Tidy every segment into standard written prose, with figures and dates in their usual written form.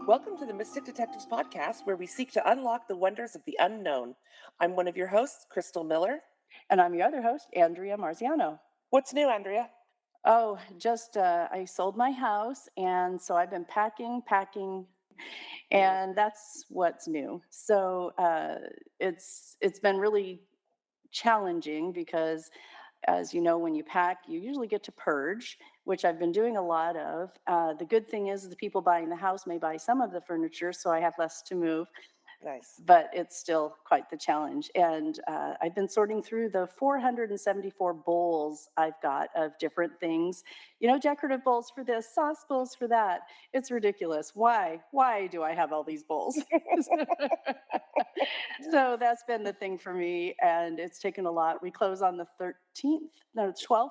Welcome to the Mystic Detectives podcast, where we seek to unlock the wonders of the unknown. I'm one of your hosts, Crystal Miller. And I'm your other host, Andrea Marziano. What's new, Andrea? Oh, just I sold my house, and so I've been packing, and that's what's new. So it's been really challenging because, as you know, when you pack, you usually get to purge, which I've been doing a lot of. The good thing is the people buying the house may buy some of the furniture, so I have less to move, Nice. but it's still quite the challenge. And I've been sorting through the 474 bowls I've got of different things, decorative bowls for this, sauce bowls for that. It's ridiculous. Why do I have all these bowls? So that's been the thing for me, and it's taken a lot. We close on the 13th, no, the 12th,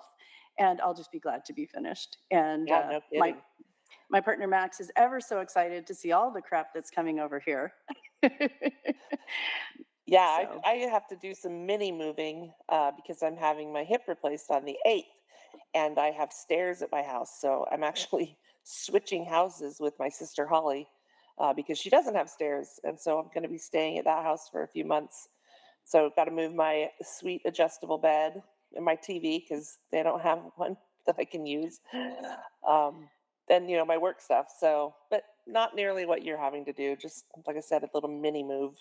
and I'll just be glad to be finished. And Yeah, no my kidding. my partner Max is ever so excited to see all the crap that's coming over here. Yeah, So, I have to do some mini moving because I'm having my hip replaced on the 8th, and I have stairs at my house. So I'm actually switching houses with my sister Holly because she doesn't have stairs. And so I'm going to be staying at that house for a few months. So I've got to move my sweet adjustable bed and my TV because they don't have one that I can use. Then, my work stuff. So, but not nearly what you're having to do. Just like I said, a little mini move.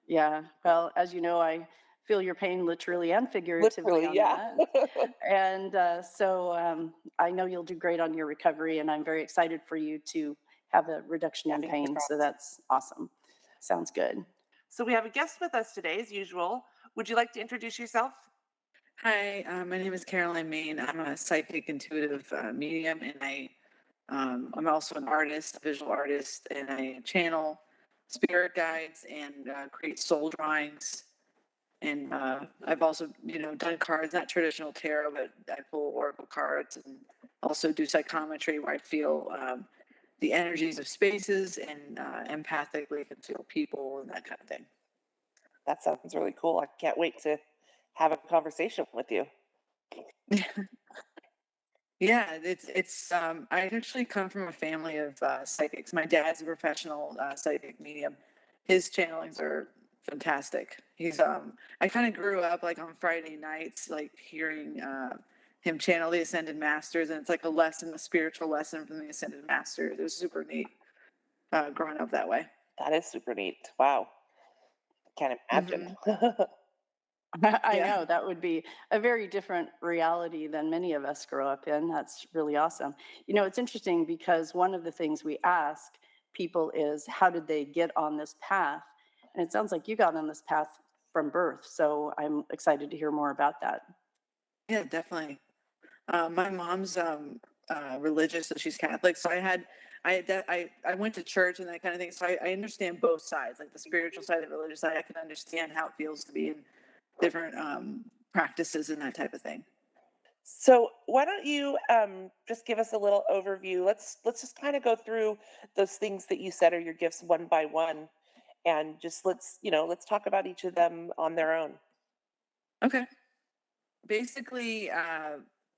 yeah, well, as you know, I feel your pain literally and figuratively Literally, on yeah. that. And I know you'll do great on your recovery, and I'm very excited for you to have a reduction Yeah, in fingers pain. So crossed. that's awesome. Sounds good. So we have a guest with us today, as usual. Would you like to introduce yourself? Hi, my name is Caroline Main. I'm a psychic intuitive medium, and I'm also an artist, a visual artist, and I channel spirit guides and create soul drawings. And I've also, done cards, not traditional tarot, but I pull oracle cards, and also do psychometry, where I feel the energies of spaces and empathically can feel people and that kind of thing. That sounds really cool. I can't wait to have a conversation with you. Yeah, it's I actually come from a family of psychics. My dad's a professional psychic medium. His channelings are fantastic. I kind of grew up like on Friday nights, like hearing him channel the Ascended Masters, and it's like a lesson, a spiritual lesson from the Ascended Masters. It was super neat growing up that way. That is super neat. Wow. Can't imagine. Hmm. I Yeah. know that would be a very different reality than many of us grow up in. That's really awesome. It's interesting because one of the things we ask people is, how did they get on this path? And it sounds like you got on this path from birth. So I'm excited to hear more about that. Yeah, definitely. My mom's religious, so she's Catholic. So I went to church and that kind of thing. So I understand both sides, like the spiritual side, the religious side. I can understand how it feels to be in different practices and that type of thing. So why don't you just give us a little overview? Let's just kind of go through those things that you said are your gifts one by one, and just let's talk about each of them on their own. Okay. Basically,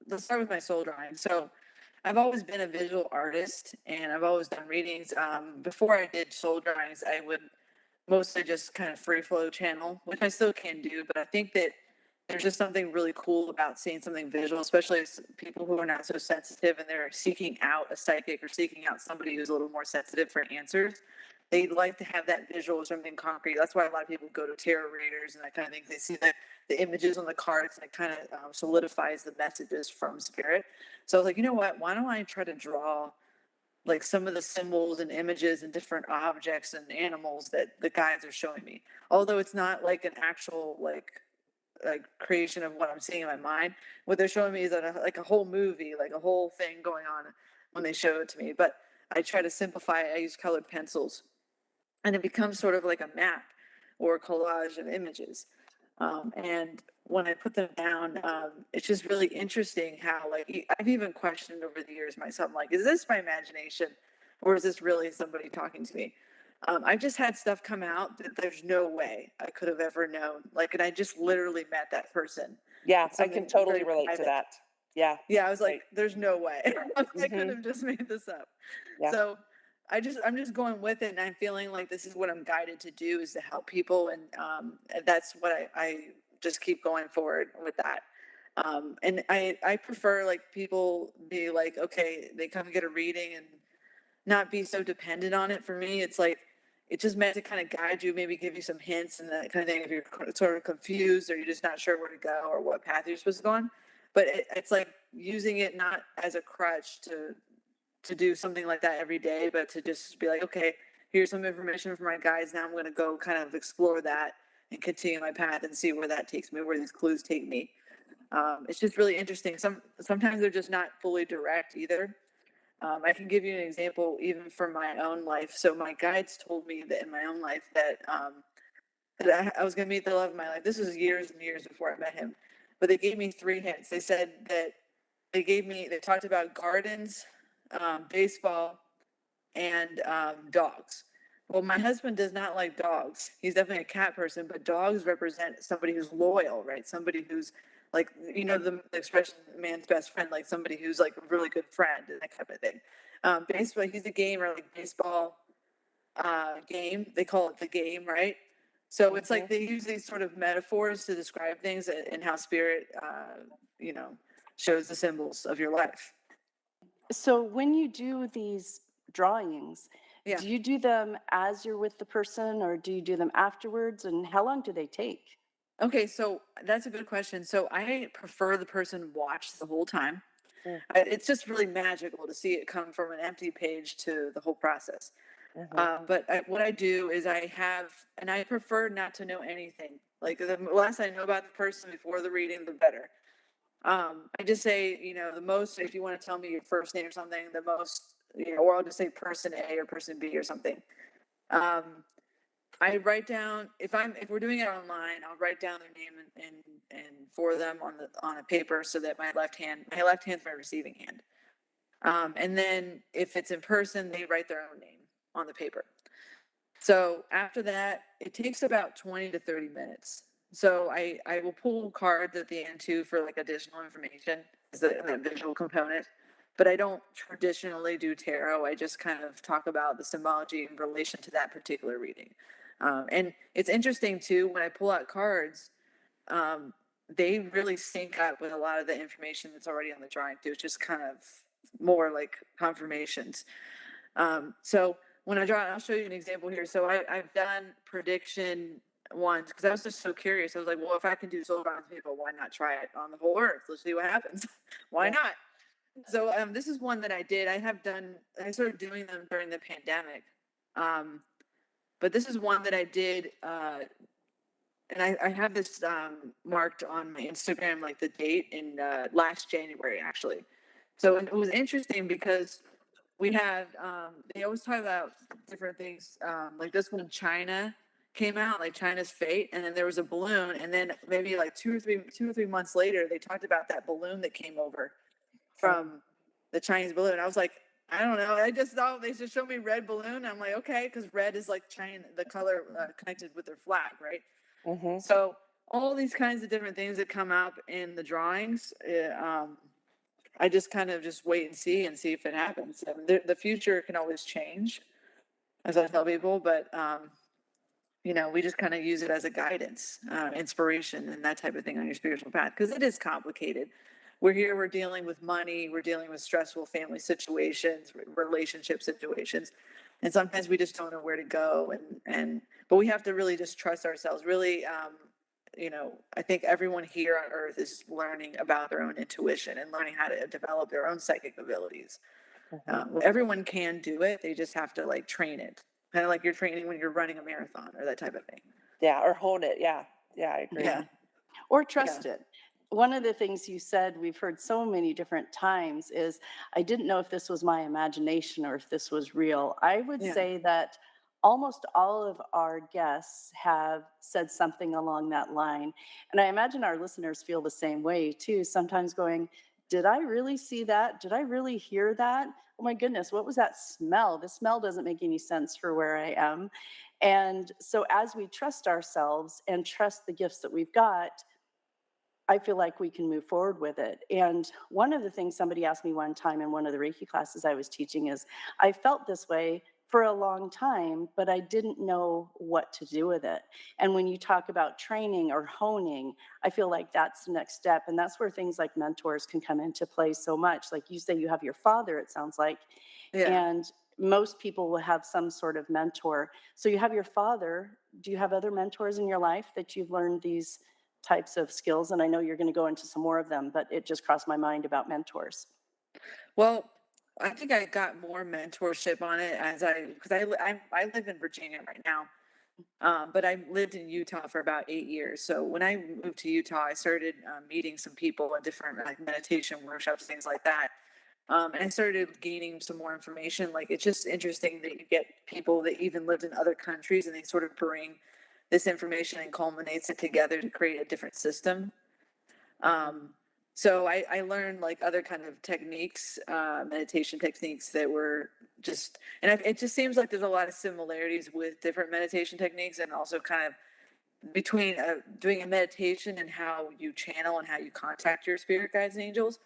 let's start with my soul drawing. So I've always been a visual artist, and I've always done readings. Before I did soul drawings, I would mostly just kind of free flow channel, which I still can do, but I think that there's just something really cool about seeing something visual, especially as people who are not so sensitive and they're seeking out a psychic or seeking out somebody who's a little more sensitive for answers. They like to have that visual or something concrete. That's why a lot of people go to tarot readers and that kind of thing. They see the images on the cards, and it kind of solidifies the messages from spirit. So I was like, you know what? Why don't I try to draw like some of the symbols and images and different objects and animals that the guides are showing me? Although it's not like an actual like creation of what I'm seeing in my mind. What they're showing me is like a whole movie, like a whole thing going on when they show it to me. But I try to simplify it. I use colored pencils, and it becomes sort of like a map or a collage of images. And when I put them down, it's just really interesting how I've even questioned over the years myself, like, is this my imagination, or is this really somebody talking to me? I've just had stuff come out that there's no way I could have ever known. Like, and I just literally met that person. Yeah, It's I can something totally very relate to private. that. Yeah, Yeah, I was like, right. there's no way. I could Hmm. have just made this up. Yeah. So I'm just going with it, and I'm feeling like this is what I'm guided to do, is to help people, and that's what I just keep going forward with that. And I prefer like people be like, okay, they come get a reading and not be so dependent on it. For me, it's like it's just meant to kind of guide you, maybe give you some hints and that kind of thing if you're sort of confused or you're just not sure where to go or what path you're supposed to go on. But it's like using it not as a crutch to do something like that every day, but to just be like, okay, here's some information from my guides. Now I'm going to go kind of explore that and continue my path and see where that takes me, where these clues take me. It's just really interesting. Sometimes they're just not fully direct either. I can give you an example even from my own life. So my guides told me that in my own life that I was going to meet the love of my life. This was years and years before I met him, but they gave me 3 hints. They said that they talked about gardens, baseball, and dogs. Well, my husband does not like dogs. He's definitely a cat person, but dogs represent somebody who's loyal, right? Somebody who's like, the expression man's best friend, like somebody who's like a really good friend and that kind of thing. Baseball, he's a gamer, like baseball game. They call it the game, right? So it's like they use these sort of metaphors to describe things and how spirit, you know, shows the symbols of your life. So when you do these drawings, Yeah. do you do them as you're with the person or do you do them afterwards? And how long do they take? Okay, so that's a good question. So I prefer the person watch the whole time. Mm. It's just really magical to see it come from an empty page to the whole process. Mhm. But what I do is and I prefer not to know anything. Like the less I know about the person before the reading, the better. I just say, the most, if you want to tell me your first name or something, the most, or I'll just say person A or person B or something. Um, I write down if we're doing it online, I'll write down their name and for them on a paper so that my left hand's my receiving hand. And then if it's in person, they write their own name on the paper. So after that, it takes about 20 to 30 minutes. So I will pull cards at the end too for like additional information, is the visual component. But I don't traditionally do tarot. I just kind of talk about the symbology in relation to that particular reading. And it's interesting too, when I pull out cards, they really sync up with a lot of the information that's already on the drawing too. It's just kind of more like confirmations. So when I draw, I'll show you an example here. So I've done prediction ones because I was just so curious. I was like, well, if I can do soul drawings people, why not try it on the whole earth? Let's see what happens. Why Yeah. not? So this is one that I did. I started doing them during the pandemic. But this is one that I did, and I have this marked on my Instagram, like the date in last January, actually. So it was interesting because we had, they always talk about different things. Like this one, China came out, like China's fate, and then there was a balloon, and then maybe like 2 or 3 months later, they talked about that balloon that came over from the Chinese balloon. I was like, I don't know. I just thought they just showed me red balloon. I'm like, okay, because red is like China, the color connected with their flag, right? Mhm. So all these kinds of different things that come up in the drawings, I just kind of just wait and see if it happens. I mean, the future can always change, as I tell people, but we just kind of use it as a guidance, inspiration, and that type of thing on your spiritual path because it is complicated. We're dealing with money, we're dealing with stressful family situations, relationship situations, and sometimes we just don't know where to go. But we have to really just trust ourselves. Really, I think everyone here on Earth is learning about their own intuition and learning how to develop their own psychic abilities. Everyone can do it; they just have to like train it, kind of like you're training when you're running a marathon or that type of thing. Yeah, or hone it. Yeah. Yeah, I agree. Yeah, Or yeah, trust it. One of the things you said we've heard so many different times is, I didn't know if this was my imagination or if this was real. I would yeah. say that almost all of our guests have said something along that line. And I imagine our listeners feel the same way too, sometimes going, did I really see that? Did I really hear that? Oh my goodness, what was that smell? The smell doesn't make any sense for where I am. And so as we trust ourselves and trust the gifts that we've got, I feel like we can move forward with it. And one of the things somebody asked me one time in one of the Reiki classes I was teaching is, I felt this way for a long time, but I didn't know what to do with it. And when you talk about training or honing, I feel like that's the next step. And that's where things like mentors can come into play so much. Like you say, you have your father, it sounds like, Yeah. and most people will have some sort of mentor. So you have your father. Do you have other mentors in your life that you've learned these types of skills? And I know you're going to go into some more of them, but it just crossed my mind about mentors. Well, I think I got more mentorship on it as because I live in Virginia right now, but I lived in Utah for about 8 years. So when I moved to Utah, I started meeting some people at different like meditation workshops, things like that. And I started gaining some more information. Like it's just interesting that you get people that even lived in other countries and they sort of bring this information and culminates it together to create a different system. Um, so I learned like other kind of techniques, meditation techniques that were just, and it just seems like there's a lot of similarities with different meditation techniques and also kind of between doing a meditation and how you channel and how you contact your spirit guides and angels.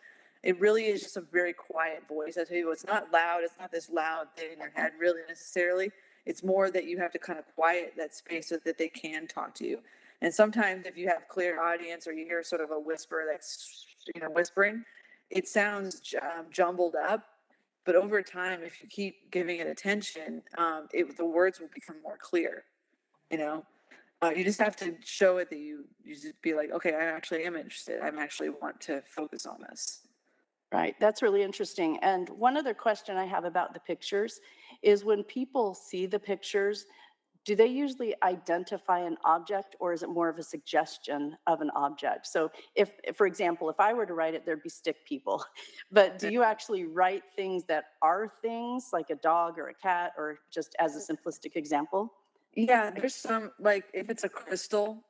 It really is just a very quiet voice. I tell you, it's not loud. It's not this loud thing in your head, really necessarily. It's more that you have to kind of quiet that space so that they can talk to you. And sometimes, if you have clear audience or you hear sort of a whisper that's whispering, it sounds jumbled up. But over time, if you keep giving it attention, the words will become more clear. You know, you just have to show it that you just be like, okay, I actually am interested. I'm actually want to focus on this. Right. That's really interesting. And one other question I have about the pictures is when people see the pictures, do they usually identify an object or is it more of a suggestion of an object? So for example, if I were to write it, there'd be stick people. But do you actually write things that are things like a dog or a cat or just as a simplistic example? Yeah, there's some like if it's a crystal,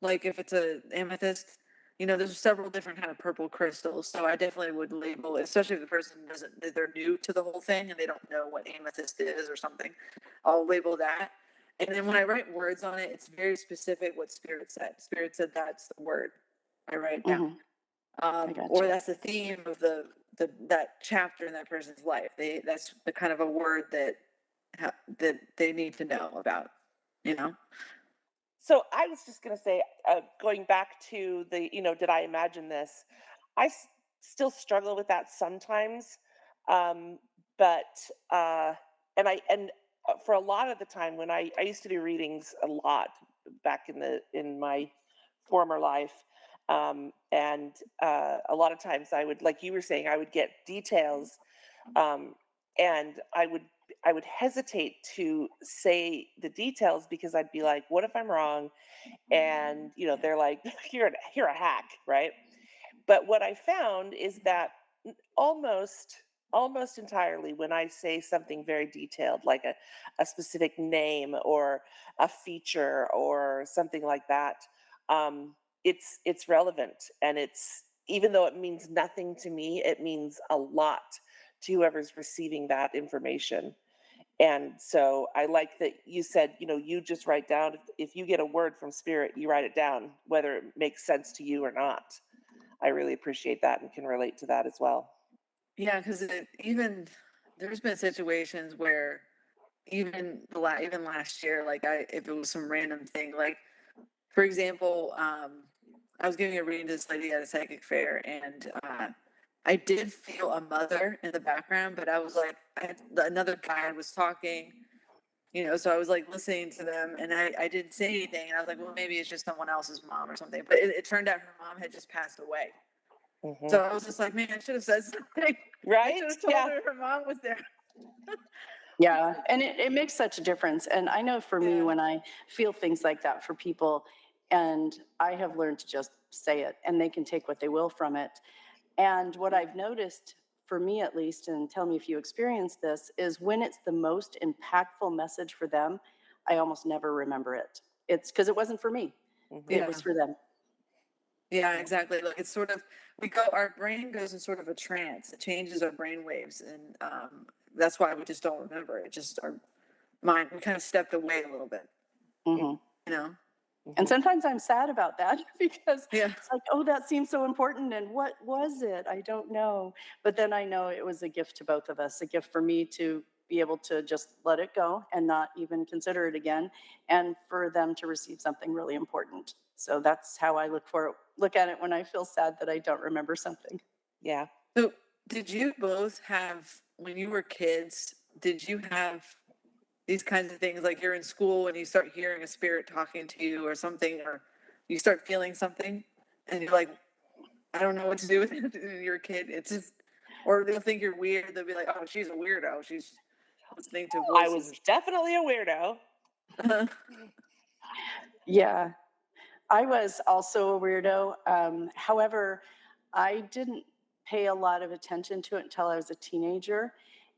like if it's a amethyst, there's several different kind of purple crystals. So I definitely would label, especially if the person doesn't, they're new to the whole thing and they don't know what amethyst is or something. I'll label that. And then when I write words on it, it's very specific what spirit said. Spirit said that's the word. I write it down. Hmm. I got Or you. that's the theme of that chapter in that person's life. That's the kind of a word that they need to know about, you know? So I was just going to say, going back to the, did I imagine this? I still struggle with that sometimes, um, but for a lot of the time when I used to do readings a lot back in my former life, and a lot of times I would, like you were saying, I would get details, um, and I would hesitate to say the details because I'd be like, what if I'm wrong? And they're like, you're a hack, right? But what I found is that almost entirely when I say something very detailed, like a specific name or a feature or something like that, it's relevant, and it's, even though it means nothing to me, it means a lot to whoever's receiving that information. And so I like that you said, you just write down, if you get a word from spirit, you write it down, whether it makes sense to you or not. I really appreciate that and can relate to that as well. Yeah, because even there's been situations where even last year, like if it was some random thing, like for example, I was giving a reading to this lady at a psychic fair, and I did feel a mother in the background, but I was like, another guy was talking, so I was like listening to them, and I didn't say anything, and I was like, well, maybe it's just someone else's mom or something, but it turned out her mom had just passed away. Hmm. So I was just like, man, I should have said something. I Right? should have told Yeah. her her mom was there. Yeah, and it makes such a difference. And I know for me, Yeah. when I feel things like that for people, and I have learned to just say it, and they can take what they will from it. And what I've noticed, for me at least, and tell me if you experience this, is when it's the most impactful message for them, I almost never remember it. It's because it wasn't for me, Hmm. it Yeah. was for them. Yeah, exactly. Look, it's sort of our brain goes in sort of a trance. It changes our brain waves, and that's why we just don't remember it. Just our mind, we kind of stepped away a little bit, Mhm. you know? And Hmm. sometimes I'm sad about that because Yeah. it's like, oh, that seems so important. And what was it? I don't know. But then I know it was a gift to both of us, a gift for me to be able to just let it go and not even consider it again, and for them to receive something really important. So that's how I look at it when I feel sad that I don't remember something. Yeah. So, did you both have, when you were kids, did you have these kinds of things like you're in school and you start hearing a spirit talking to you or something, or you start feeling something and you're like, I don't know what to do with it, and you're a kid? It's just, or they'll think you're weird. They'll be like, oh, she's a weirdo. She's listening to I voices. was definitely a weirdo. Yeah, I was also a weirdo. However, I didn't pay a lot of attention to it until I was a teenager.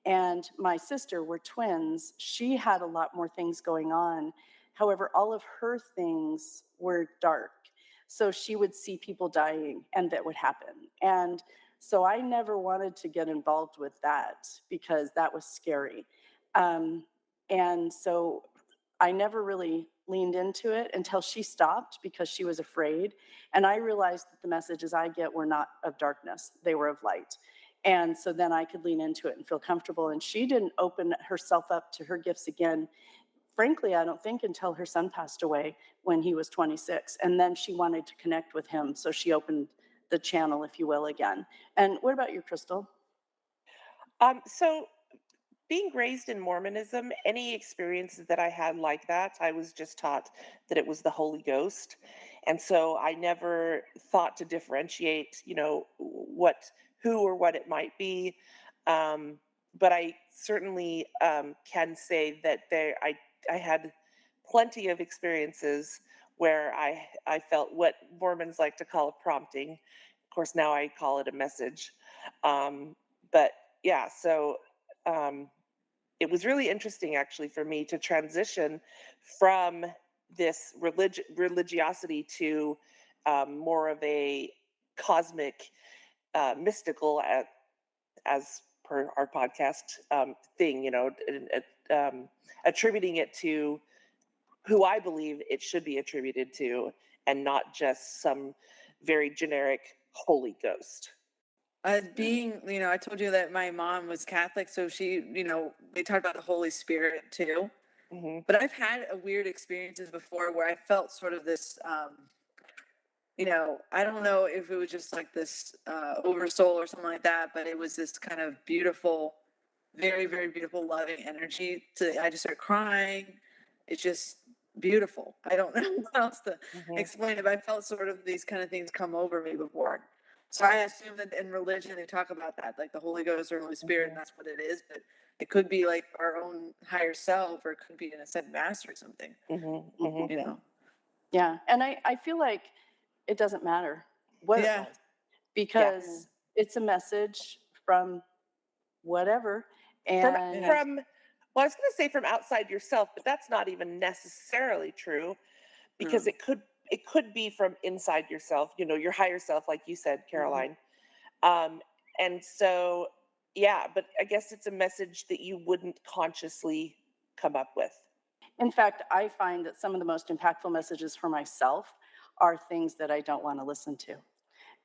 And my sister, we're twins, she had a lot more things going on. However, all of her things were dark. So she would see people dying and that would happen. And so I never wanted to get involved with that because that was scary. Um, and so I never really leaned into it until she stopped because she was afraid. And I realized that the messages I get were not of darkness, they were of light. And so then I could lean into it and feel comfortable. And she didn't open herself up to her gifts again, frankly, I don't think until her son passed away when he was 26. And then she wanted to connect with him. So she opened the channel, if you will, again. And what about you, Crystal? So being raised in Mormonism, any experiences that I had like that, I was just taught that it was the Holy Ghost. And so I never thought to differentiate, who or what it might be. But I certainly can say that I had plenty of experiences where I felt what Mormons like to call a prompting. Of course, now I call it a message. But yeah, so um, it was really interesting actually for me to transition from this religiosity to more of a cosmic, mystical, as per our podcast thing, attributing it to who I believe it should be attributed to, and not just some very generic Holy Ghost. Being, I told you that my mom was Catholic, so she, they talked about the Holy Spirit too. Hmm. But I've had weird experiences before where I felt sort of this, I don't know if it was just like this oversoul or something like that, but it was this kind of beautiful, very, very beautiful, loving energy. I just started crying. It's just beautiful. I don't know how else to Hmm. explain it, but I felt sort of these kind of things come over me before. So I assume that in religion they talk about that, like the Holy Ghost or Holy Spirit, and Hmm. that's what it is. But it could be like our own higher self, or it could be an ascended master or something. Hmm. Hmm. Mhm. You know? Yeah. And I feel like it doesn't matter what it Yeah. was Yeah. because it's a message from whatever. from And Yeah. from well, I was going to say from outside yourself, but that's not even necessarily true, because Mm. it could be from inside yourself, your higher self, like you said, Mhm. Caroline. um and so, yeah, but I guess it's a message that you wouldn't consciously come up with. In fact, I find that some of the most impactful messages for myself are things that I don't want to listen to.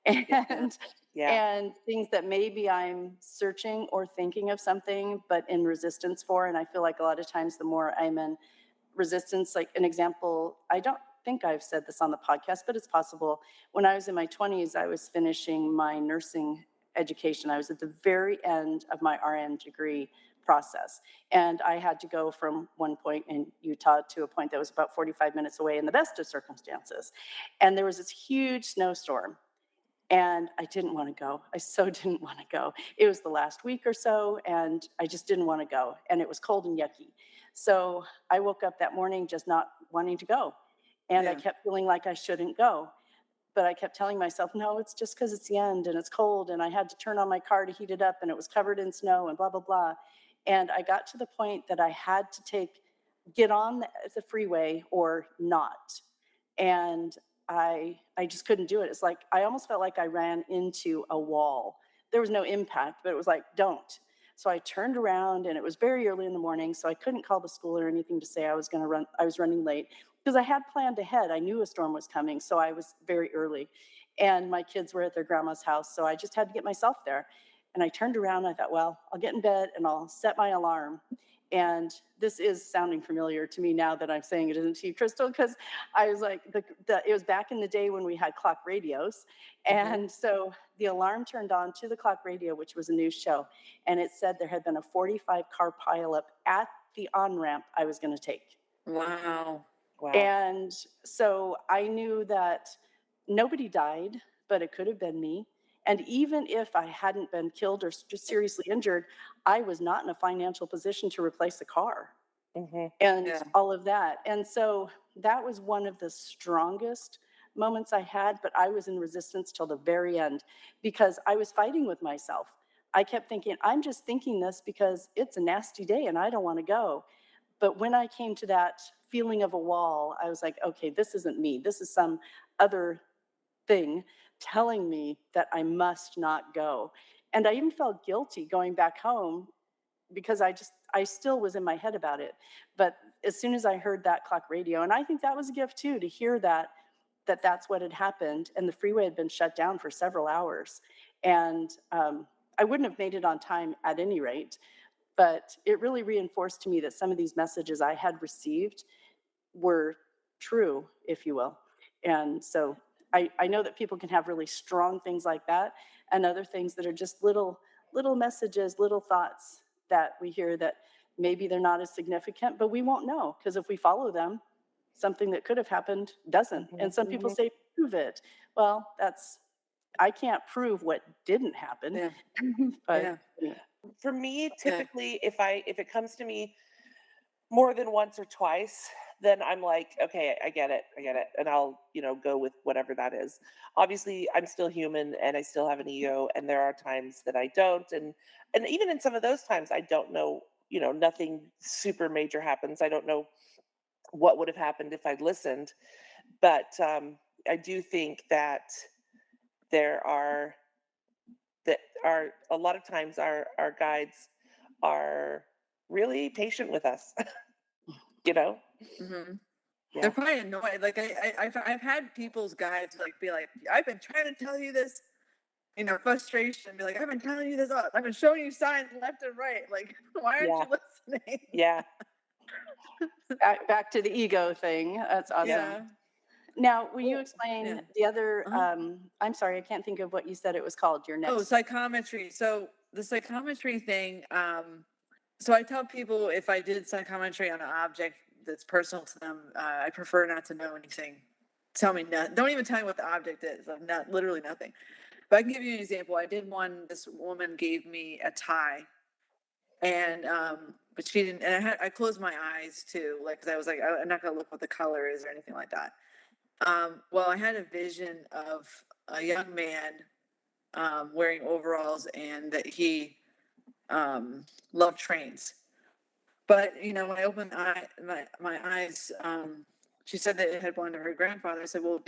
Yeah. And Yeah. and things that maybe I'm searching or thinking of something but in resistance for. And I feel like a lot of times the more I'm in resistance, like an example, I don't think I've said this on the podcast, but it's possible. When I was in my 20s, I was finishing my nursing education. I was at the very end of my RN degree process. And I had to go from one point in Utah to a point that was about 45 minutes away in the best of circumstances. And there was this huge snowstorm. And I didn't want to go. I so didn't want to go. It was the last week or so, and I just didn't want to go. And it was cold and yucky. So I woke up that morning just not wanting to go. And I Yeah. kept feeling like I shouldn't go. But I kept telling myself, no, it's just because it's the end and it's cold. And I had to turn on my car to heat it up, and it was covered in snow and blah, blah, blah. And I got to the point that I had to get on the freeway or not. And I just couldn't do it. It's like I almost felt like I ran into a wall. There was no impact, but it was like, don't. So I turned around, and it was very early in the morning, so I couldn't call the school or anything to say I was going to run. I was running late because I had planned ahead. I knew a storm was coming, so I was very early. And my kids were at their grandma's house, so I just had to get myself there. And I turned around and I thought, well, I'll get in bed and I'll set my alarm. And this is sounding familiar to me now that I'm saying it isn't to you, Crystal, because I was like, it was back in the day when we had clock radios. And so the alarm turned on to the clock radio, which was a news show. And it said there had been a 45 car pileup at the on ramp I was going to take. Wow. Wow. And so I knew that nobody died, but it could have been me. And even if I hadn't been killed or just seriously injured, I was not in a financial position to replace the car and Yeah. all of that. And so that was one of the strongest moments I had, but I was in resistance till the very end because I was fighting with myself. I kept thinking, I'm just thinking this because it's a nasty day and I don't want to go. But when I came to that feeling of a wall, I was like, okay, this isn't me. This is some other thing telling me that I must not go. And I even felt guilty going back home because I still was in my head about it. But as soon as I heard that clock radio, and I think that was a gift too, to hear that's what had happened, and the freeway had been shut down for several hours. And I wouldn't have made it on time at any rate, but it really reinforced to me that some of these messages I had received were true, if you will. And so I know that people can have really strong things like that and other things that are just little messages, little thoughts that we hear that maybe they're not as significant, but we won't know because if we follow them, something that could have happened doesn't. And some people say, prove it. Well, I can't prove what didn't happen. Yeah. But Yeah. For me, typically, if it comes to me more than once or twice, then I'm like, okay, I get it, and I'll go with whatever that is. Obviously, I'm still human and I still have an ego, and there are times that I don't, and even in some of those times, I don't know. Nothing super major happens. I don't know what would have happened if I'd listened, but I do think that there are a lot of times our guides are really patient with us. you know Mm-hmm. yeah. They're probably annoyed. Like I've had people's guides like be like, I've been trying to tell you this, frustration. Be like, I've been telling you this. I've been showing you signs left and right. Like, why aren't Yeah. you listening? Yeah. back to the ego thing. That's awesome. Yeah. Now, will you Cool. explain Yeah. the other, Uh-huh. I'm sorry, I can't think of what you said it was called, your Oh, next. psychometry. So the psychometry thing. So I tell people if I did psychometry on an object that's personal to them, I prefer not to know anything. Tell me nothing. Don't even tell me what the object is. I'm not literally nothing. But I can give you an example. I did one. This woman gave me a tie, and but she didn't. And I closed my eyes too, like because I was like, I'm not gonna look what the color is or anything like that. Well, I had a vision of a young man wearing overalls, and that he loved trains. But when I opened my eyes, she said that it had belonged to her grandfather. I said, "Well,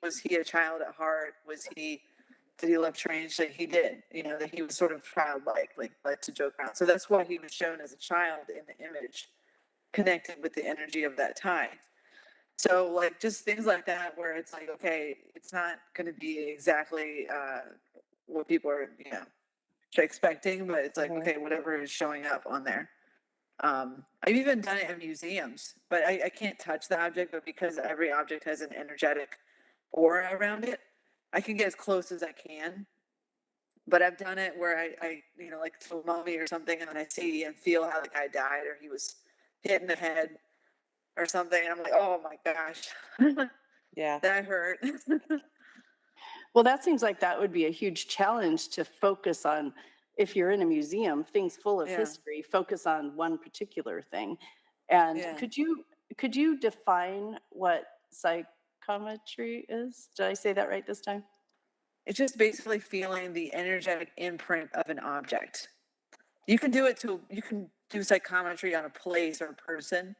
was he a child at heart? Did he love trains?" She said he did. That he was sort of childlike, like to joke around. So that's why he was shown as a child in the image, connected with the energy of that tie. So like just things like that, where it's like, okay, it's not going to be exactly what people are expecting, but it's like, okay, whatever is showing up on there. I've even done it in museums, but I can't touch the object, but because every object has an energetic aura around it, I can get as close as I can. But I've done it where I like to a mummy or something, and then I see and feel how the guy died or he was hit in the head or something. And I'm like, oh my gosh, Yeah. that hurt. Well, that seems like that would be a huge challenge to focus on. If you're in a museum, things full of Yeah. history, focus on one particular thing. And Yeah. could you define what psychometry is? Did I say that right this time? It's just basically feeling the energetic imprint of an object. You can do psychometry on a place or a person.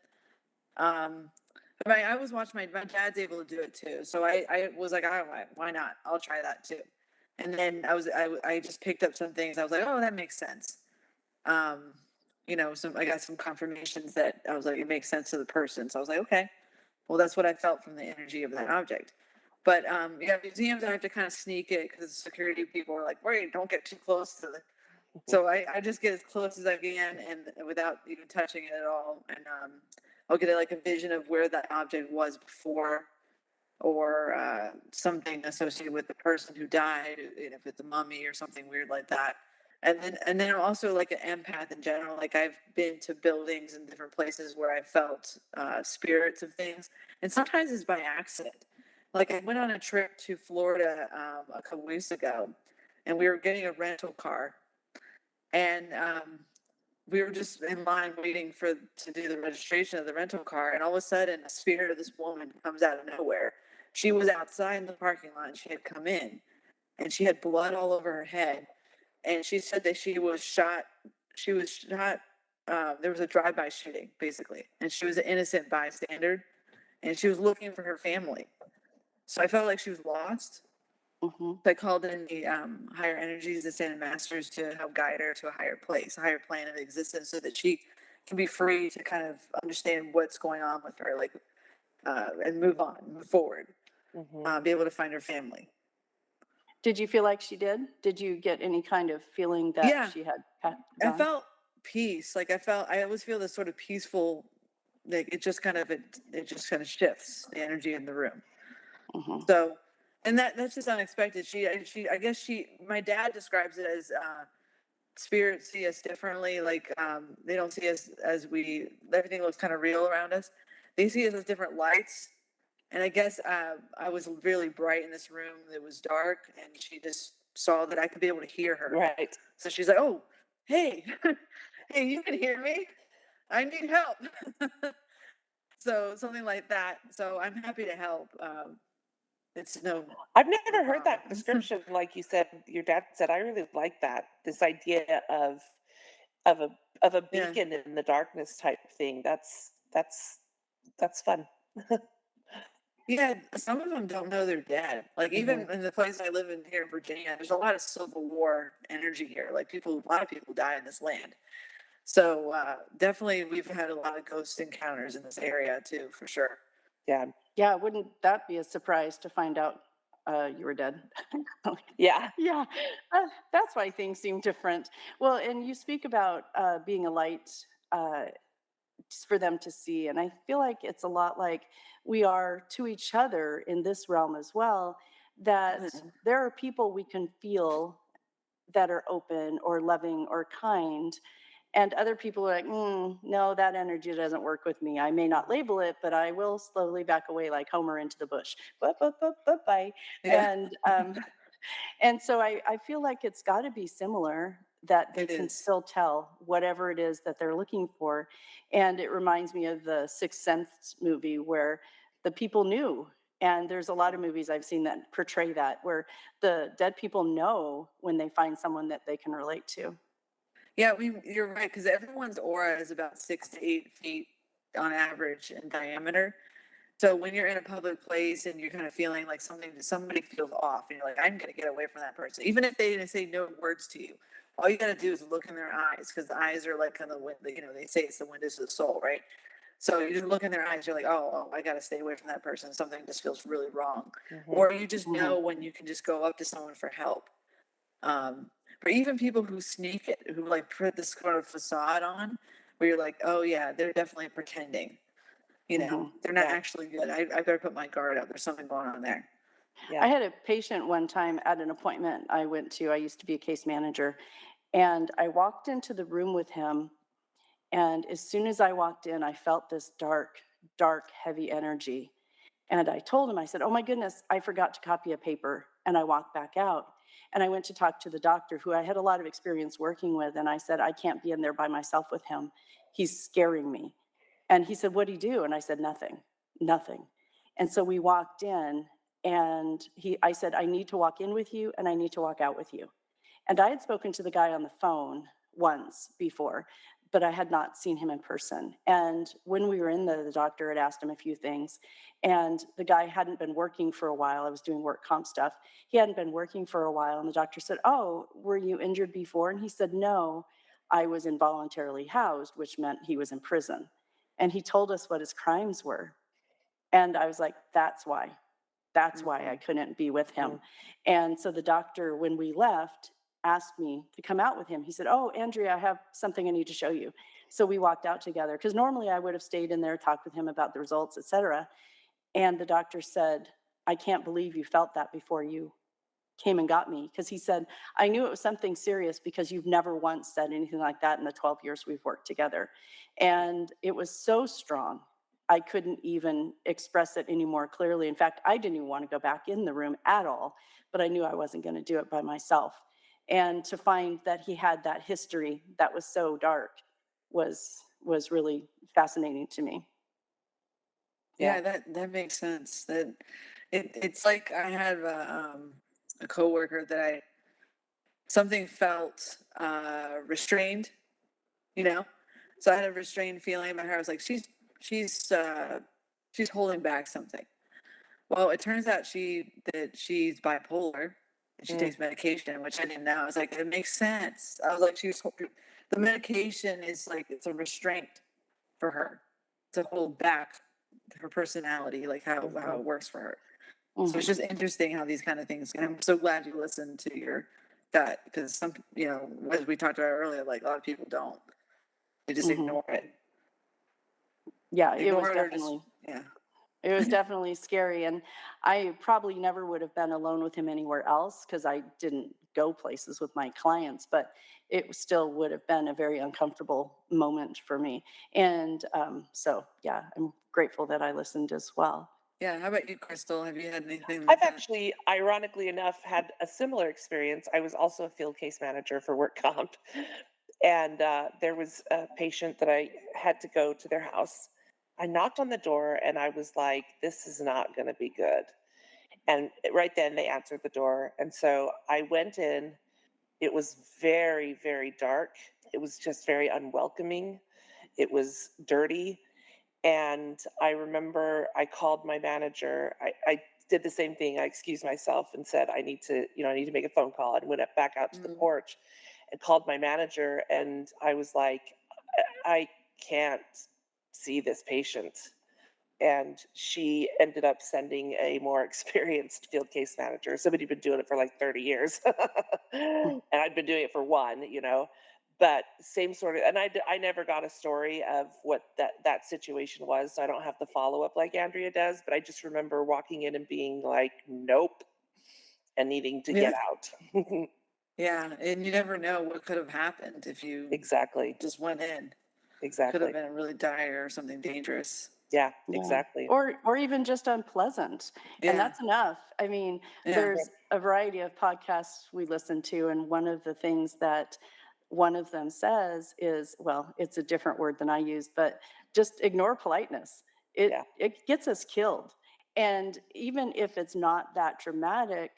I always watch my dad's able to do it too. So I was like, oh, why not? I'll try that too. And then I just picked up some things. I was like, oh, that makes sense. I got some confirmations that I was like, it makes sense to the person. So I was like, okay, well, that's what I felt from the energy of that object. But yeah, museums I have to kind of sneak it because security people are like, wait, don't get too close to the. So I just get as close as I can and without even touching it at all, and I'll get like a vision of where that object was before, or something associated with the person who died, if it's a mummy or something weird like that. And then I'm also like an empath in general. Like I've been to buildings and different places where I felt spirits of things, and sometimes it's by accident. Like I went on a trip to Florida a couple weeks ago, and we were getting a rental car, and we were just in line waiting for to do the registration of the rental car, and all of a sudden a spirit of this woman comes out of nowhere. She was outside in the parking lot and she had come in, and she had blood all over her head, and she said that she was shot. There was a drive-by shooting basically, and she was an innocent bystander, and she was looking for her family. So I felt like she was lost. Hmm. So I called in the higher energies, the ascended masters, to help guide her to a higher place, a higher plane of existence, so that she can be free to kind of understand what's going on with her, like, and move on, move forward, Hmm. be able to find her family. Did you feel like she did? Did you get any kind of feeling that Yeah, she had I gone? felt peace. Like I always feel this sort of peaceful, like it just kind of shifts the energy in the room. Hmm. So, and that's just unexpected. I guess my dad describes it as spirits see us differently. Like they don't see us as everything looks kind of real around us. They see us as different lights. And I guess I was really bright in this room that was dark, and she just saw that I could be able to hear her. Right. So she's like, "Oh, hey, hey, you can hear me? I need help." So something like that. So I'm happy to help. It's I've no never heard problem. that description like you said, your dad said. I really like that. This idea of a of a Yeah. beacon in the darkness type thing. That's fun. Yeah, some of them don't know they're dead. Like Hmm. even in the place I live in here in Virginia, there's a lot of Civil War energy here. Like a lot of people die in this land. So definitely, we've had a lot of ghost encounters in this area too, for sure. Yeah. Yeah, wouldn't that be a surprise to find out you were dead? Yeah. Yeah, that's why things seem different. Well, and you speak about being a light uh, for them to see. And I feel like it's a lot like we are to each other in this realm as well, that Mhm. there are people we can feel that are open or loving or kind. And other people are like, no, that energy doesn't work with me. I may not label it, but I will slowly back away like Homer into the bush. Bye. Yeah, And and so I feel like it's got to be similar that they it can is. still tell whatever it is that they're looking for. And it reminds me of the Sixth Sense movie where the people knew. And there's a lot of movies I've seen that portray that, where the dead people know when they find someone that they can relate to. Yeah, you're right, because everyone's aura is about 6 to 8 feet on average in diameter. So when you're in a public place and you're kind of feeling like somebody feels off, and you're like, I'm gonna get away from that person, even if they didn't say no words to you, all you gotta do is look in their eyes, because the eyes are like kind of they say it's the windows of the soul, right? So you just look in their eyes, you're like, oh, I gotta stay away from that person. Something just feels really wrong, Hmm. or you just Mhm. know when you can just go up to someone for help. Um, or even people who sneak it, who like put this sort of facade on, where you're like, oh yeah, they're definitely pretending. Mhm. They're not Yeah. actually good. I better put my guard up. There's something going on there. I Yeah. had a patient one time at an appointment I went to. I used to be a case manager, and I walked into the room with him. And as soon as I walked in, I felt this dark, dark, heavy energy. And I told him, I said, oh my goodness, I forgot to copy a paper. And I walked back out. And I went to talk to the doctor who I had a lot of experience working with. And I said, I can't be in there by myself with him. He's scaring me. And he said, what'd he do? And I said, nothing, nothing. And so we walked in, and I said, I need to walk in with you and I need to walk out with you. And I had spoken to the guy on the phone once before, but I had not seen him in person. And when we were in the doctor had asked him a few things, and the guy hadn't been working for a while. I was doing work comp stuff. He hadn't been working for a while, and the doctor said, oh, were you injured before? And he said, no, I was involuntarily housed, which meant he was in prison. And he told us what his crimes were. And I was like, that's why. That's why I couldn't be with him. And so the doctor, when we left, asked me to come out with him. He said, "Oh, Andrea, I have something I need to show you." So we walked out together because normally I would have stayed in there, talked with him about the results, et cetera. And the doctor said, "I can't believe you felt that before you came and got me." Because he said, "I knew it was something serious because you've never once said anything like that in the 12 years we've worked together." And it was so strong. I couldn't even express it any more clearly. In fact, I didn't even want to go back in the room at all, but I knew I wasn't going to do it by myself. And to find that he had that history that was so dark was really fascinating to me. Yeah, that makes sense. That it's like I had a coworker that I something felt restrained, you know. So I had a restrained feeling in my heart. I was like, she's holding back something. Well, it turns out she's bipolar and she takes medication, which I didn't know. I was like, it makes sense. I was like, the medication is like it's a restraint for her to hold back her personality, like how it works for her. So it's Mhm. just interesting how these kind of things. And I'm so glad you listened to your gut because as we talked about earlier, like a lot of people don't. They just Mhm. ignore it. Yeah, it was Ignore it or just definitely yeah. it was definitely scary, and I probably never would have been alone with him anywhere else because I didn't go places with my clients, but it still would have been a very uncomfortable moment for me. And so, yeah, I'm grateful that I listened as well. Yeah. How about you, Crystal? Have you had anything I've like that? actually, ironically enough, had a similar experience. I was also a field case manager for work comp, and there was a patient that I had to go to their house. I knocked on the door and I was like, "This is not going to be good." And right then they answered the door, and so I went in. It was very, very dark. It was just very unwelcoming. It was dirty. And I remember I called my manager. I did the same thing. I excused myself and said, I need to make a phone call, and went back out to the Mm. porch and called my manager. And I was like, I can't see this patient. And she ended up sending a more experienced field case manager, somebody who'd been doing it for like 30 years. And I'd been doing it for one. But same sort of, and I never got a story of what that situation was, so I don't have the follow up like Andrea does. But I just remember walking in and being like, "Nope," and needing to Yeah. get out. Yeah. And you never know what could have happened if you Exactly. just went in. Could have Exactly. been really dire or something dangerous. Yeah. Yeah. Exactly. Or even just unpleasant. And Yeah. that's enough. I mean, Yeah. there's a variety of podcasts we listen to, and one of the things that one of them says is, well, it's a different word than I use, but just ignore politeness. Yeah. It gets us killed. And even if it's not that dramatic,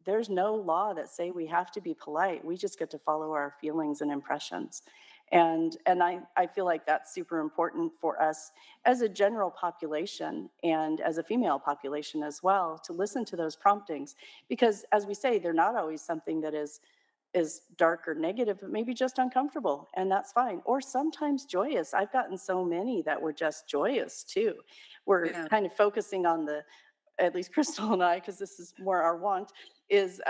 there's no law that say we have to be polite. We just get to follow our feelings and impressions. And I feel like that's super important for us as a general population and as a female population as well, to listen to those promptings, because as we say, they're not always something that is dark or negative, but maybe just uncomfortable, and that's fine. Or sometimes joyous. I've gotten so many that were just joyous too. We're Yeah. kind of focusing on the, at least Crystal and I, because this is more our want, is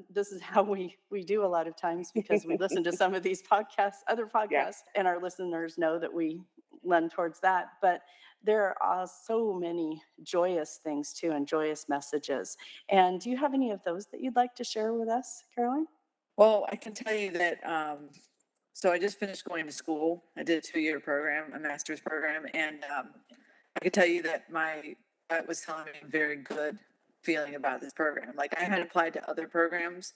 this is how we do a lot of times, because we listen to some of these podcasts, other Yeah. podcasts, and our listeners know that we lend towards that. But there are so many joyous things too, and joyous messages. And do you have any of those that you'd like to share with us, Caroline? Well, I can tell you that so I just finished going to school. I did a 2-year program, a master's program, and I can tell you that my that was telling me a very good feeling about this program. Like I had applied to other programs,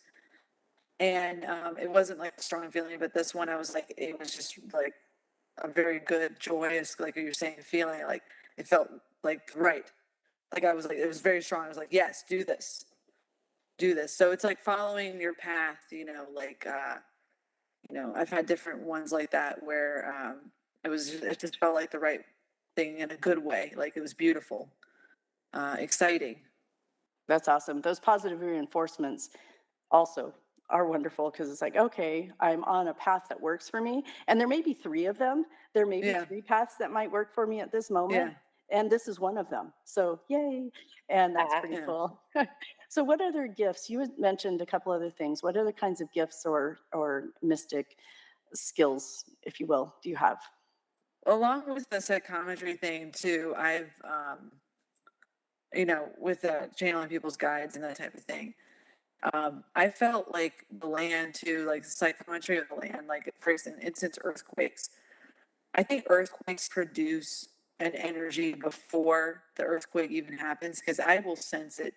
and it wasn't like a strong feeling, but this one I was like, it was just like a very good, joyous, like you're saying, feeling. Like it felt like right. Like I was like, it was very strong. I was like, yes, do this. So it's like following your path, I've had different ones like that where it just felt like the right thing in a good way. Like it was beautiful, exciting. That's awesome. Those positive reinforcements also are wonderful, because it's like, okay, I'm on a path that works for me. And there may be three of them. There may be Yeah. three paths that might work for me at this moment. Yeah. and this is one of them. So yay. And that's pretty Yeah. cool. So what other gifts? You had mentioned a couple other things. What other kinds of gifts or mystic skills, if you will, do you have? Along with the psychometry thing too, I've with the channeling people's guides and that type of thing. I felt like the land too, like the psychometry of the land, like for instance, earthquakes. I think earthquakes produce an energy before the earthquake even happens because I will sense it.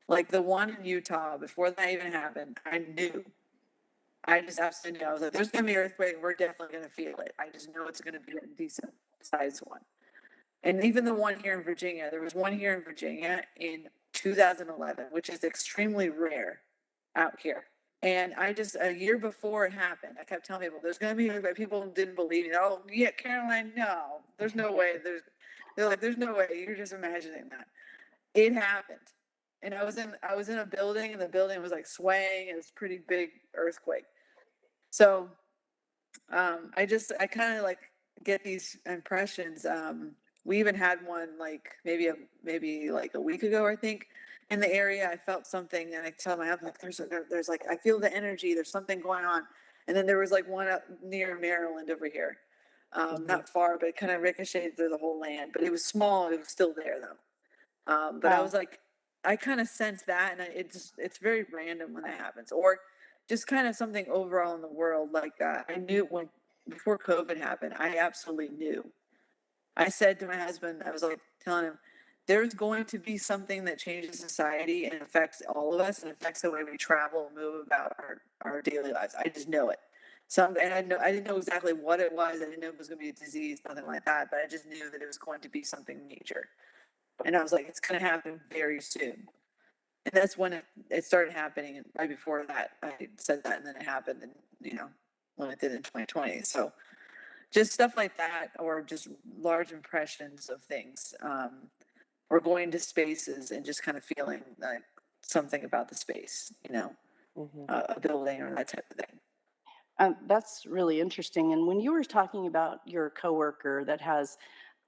Like the one in Utah, before that even happened, I knew. I just absolutely knew. I was like, there's going to be an earthquake. We're definitely going to feel it. I just know it's going to be a decent sized one. And even the one here in Virginia, there was one here in Virginia in 2011, which is extremely rare out here. And I just, a year before it happened, I kept telling people, there's going to be, but people didn't believe me. Oh, yeah, Caroline, no, there's no way. They're like, there's no way. You're just imagining that. It happened. And I was in a building and the building was like swaying. It was a pretty big earthquake. So I kind of like get these impressions. We even had one like maybe like a week ago, I think, in the area. I felt something, and I tell my husband, like, there's like I feel the energy. There's something going on, and then there was like one up near Maryland over here, Mhm. not far, but it kind of ricocheted through the whole land. But it was small. It was still there though. But I Wow. was like, I kind of sense that, and it's very random when that happens, or just kind of something overall in the world. Like I knew when before COVID happened, I absolutely knew. I said to my husband, I was like telling him, there's going to be something that changes society and affects all of us and affects the way we travel and move about our daily lives. I just know it. And I didn't know exactly what it was. I didn't know it was going to be a disease, nothing like that. But I just knew that it was going to be something major. And I was like, it's going to happen very soon. And that's when it started happening. And right before that, I said that, and then it happened. And when it did in 2020. So just stuff like that, or just large impressions of things, or going to spaces and just kind of feeling like something about the space, Mhm. a building or that type of thing. That's really interesting. And when you were talking about your coworker that has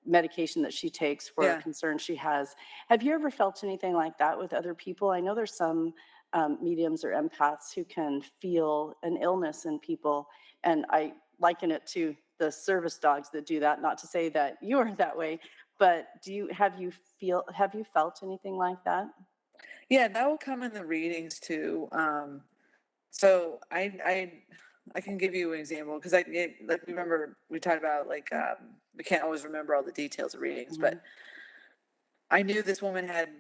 medication that she takes for a Yeah. concern she has, have you ever felt anything like that with other people? I know there's some mediums or empaths who can feel an illness in people, and I liken it to the service dogs that do that. Not to say that you are that way, but have you felt anything like that? Yeah, that will come in the readings too. So I can give you an example because like remember we talked about like we can't always remember all the details of readings, but Mhm. I knew this woman had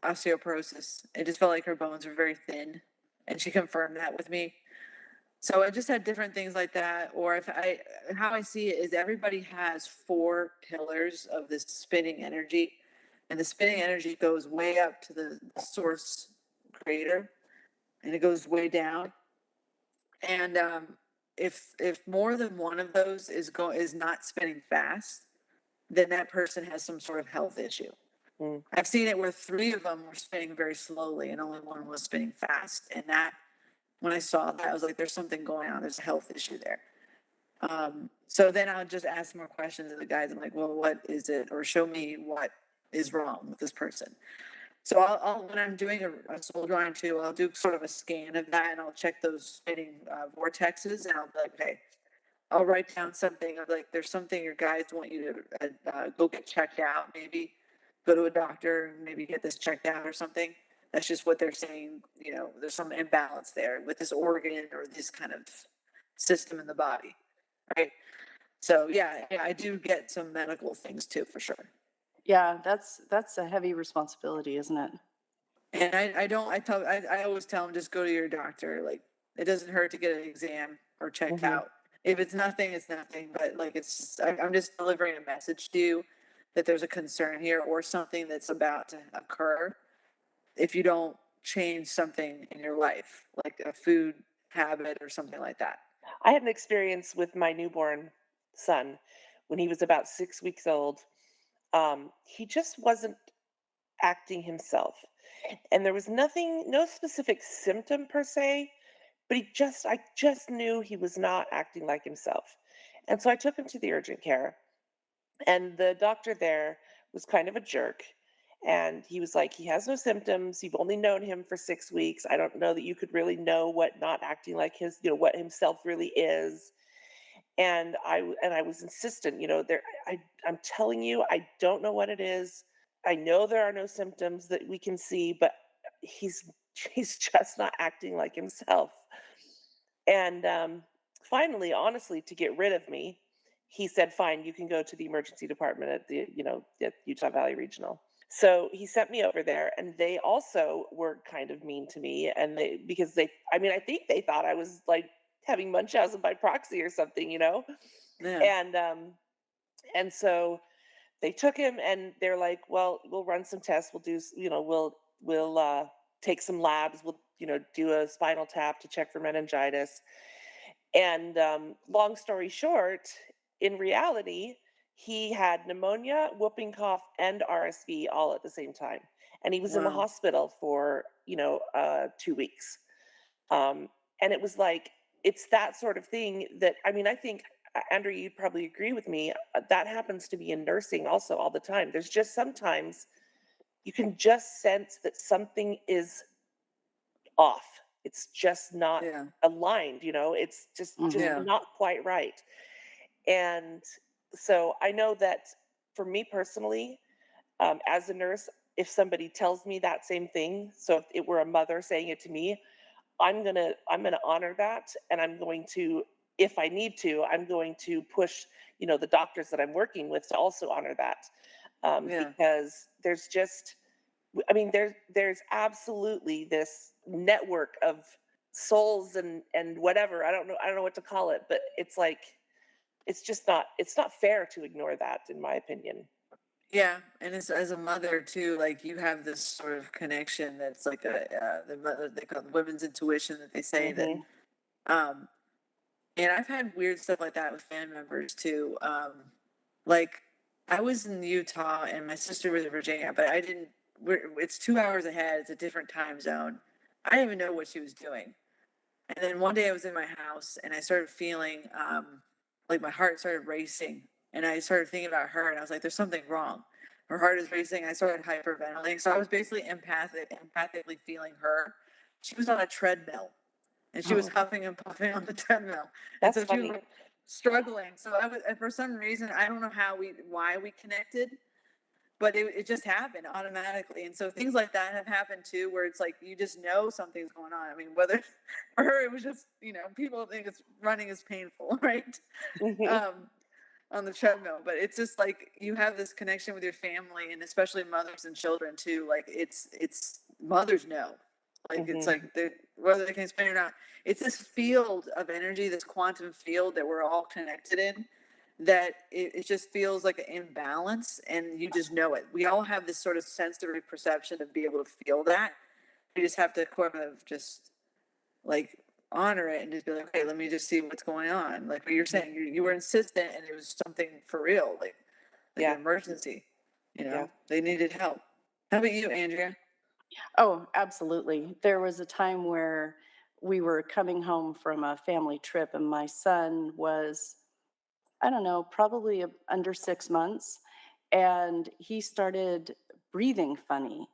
osteoporosis. It just felt like her bones were very thin, and she confirmed that with me. So I just had different things like that. Or if I, how I see it is everybody has four pillars of this spinning energy, and the spinning energy goes way up to the source creator, and it goes way down. And if more than one of those is not spinning fast, then that person has some sort of health issue. Mm. I've seen it where three of them were spinning very slowly and only one was spinning fast. And that, when I saw that, I was like, there's something going on. There's a health issue there. So then I'll just ask more questions of the guys. I'm like, well, what is it? Or show me what is wrong with this person. So when I'm doing a soul drawing too, I'll do sort of a scan of that and I'll check those spinning vortexes and I'll be like, okay, I'll write down something of like, there's something your guys want you to go get checked out, maybe go to a doctor, maybe get this checked out or something. That's just what they're saying. There's some imbalance there with this organ or this kind of system in the body, right? So yeah, I do get some medical things too, for sure. Yeah, that's a heavy responsibility, isn't it? And I don't, I always tell them just go to your doctor. Like it doesn't hurt to get an exam or checked Mhm. out. If it's nothing, it's nothing. But like I'm just delivering a message to you that there's a concern here or something that's about to occur if you don't change something in your life, like a food habit or something like that. I had an experience with my newborn son when he was about 6 weeks old. He just wasn't acting himself. And there was nothing, no specific symptom per se, but I just knew he was not acting like himself. And so I took him to the urgent care. And the doctor there was kind of a jerk. And he was like, he has no symptoms. You've only known him for 6 weeks. I don't know that you could really know what not acting like his, what himself really is. And I was insistent, I'm telling you, I don't know what it is. I know there are no symptoms that we can see, but he's he's just not acting like himself. And finally, honestly, to get rid of me, he said, "Fine, you can go to the emergency department at at Utah Valley Regional." So he sent me over there, and they also were kind of mean to me, and because I mean, I think they thought I was like having Munchausen by proxy or something, Yeah. and so they took him, and they're like, "Well, we'll run some tests. We'll do, we'll take some labs. We'll, do a spinal tap to check for meningitis." And long story short, in reality, he had pneumonia, whooping cough, and RSV all at the same time. And he was in the Wow. hospital for, 2 weeks. Um, and it was like, it's that sort of thing that, I mean, I think, Andrew, you'd probably agree with me. That happens to be in nursing also all the time. There's just sometimes you can just sense that something is off. It's just not Yeah. aligned, it's just Mhm. Yeah. not quite right. And so I know that for me personally, as a nurse, if somebody tells me that same thing, so if it were a mother saying it to me, I'm gonna honor that, and I'm going to, if I need to, I'm going to push, the doctors that I'm working with to also honor that, Yeah. because there's just, I mean, there's absolutely this network of souls and whatever. I don't know what to call it, but it's like it's not fair to ignore that, in my opinion. Yeah, and as a mother too, like you have this sort of connection that's like they call it women's intuition that they say that Hmm. um and I've had weird stuff like that with family members too. Like I was in Utah and my sister was in Virginia, but I didn't. It's 2 hours ahead. It's a different time zone. I didn't even know what she was doing. And then one day I was in my house and I started feeling like my heart started racing. And I started thinking about her and I was like, there's something wrong. Her heart is racing. I started hyperventilating. So I was basically empathically feeling her. She was on a treadmill and she was Oh, huffing and puffing on the treadmill. And That's so she was funny. like struggling. So I was, and for some reason, I don't know why we connected, but it just happened automatically. And so things like that have happened too, where it's like you just know something's going on. I mean, whether for her it was just, people think it's running is painful, right? Hmm. Um, on the treadmill, but it's just like you have this connection with your family and especially mothers and children too. Like it's mothers know. Like it's Hmm. like whether they can explain it or not, it's this field of energy, this quantum field that we're all connected in, that it just feels like an imbalance and you just know it. We all have this sort of sensory perception of being able to feel that. You just have to kind of just like honor it and just be like, okay, let me just see what's going on. Like what you're saying, you were insistent and it was something for real, like an Yeah. emergency. Yeah. They needed help. How about you, Andrea? oh, absolutely. There was a time where we were coming home from a family trip, and my son was, I don't know, probably under 6 months, and he started breathing funny.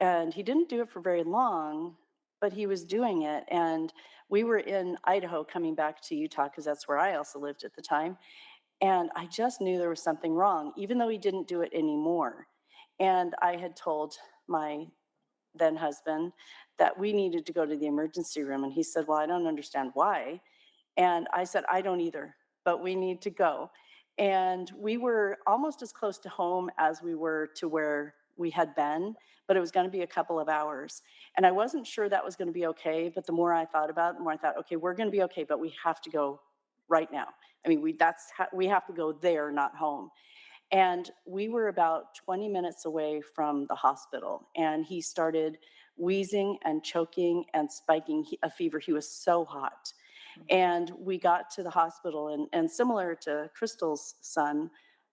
And he didn't do it for very long, but he was doing it. And we were in Idaho coming back to Utah because that's where I also lived at the time. And I just knew there was something wrong, even though he didn't do it anymore. And I had told my then husband that we needed to go to the emergency room. And he said, well, I don't understand why. And I said, I don't either, but we need to go. And we were almost as close to home as we were to where we had been, but it was going to be a couple of hours. And I wasn't sure that was going to be okay. But the more I thought about it, the more I thought, okay, we're going to be okay, but we have to go right now. I mean, we have to go there, not home. And we were about 20 minutes away from the hospital, and he started wheezing and choking and spiking a fever. He was so hot. And we got to the hospital, and similar to Crystal's son,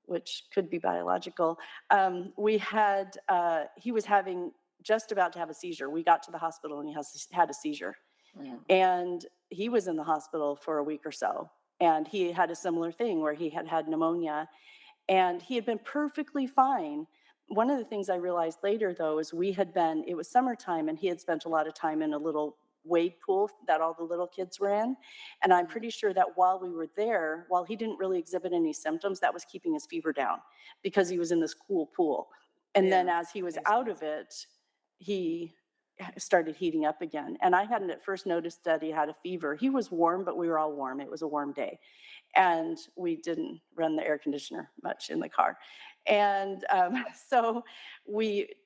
which could be biological, he was having just about to have a seizure. We got to the hospital and he had a seizure. Mm. And he was in the hospital for a week or so. And he had a similar thing where he had had pneumonia And he had been perfectly fine. One of the things I realized later, though, is it was summertime, and he had spent a lot of time in a little wade pool that all the little kids were in. And I'm pretty sure that while we were there, while he didn't really exhibit any symptoms, that was keeping his fever down because he was in this cool pool. And then Yeah, as he was makes out sense. of it, he started heating up again. And I hadn't at first noticed that he had a fever. He was warm, but we were all warm. It was a warm day. And we didn't run the air conditioner much in the car. And so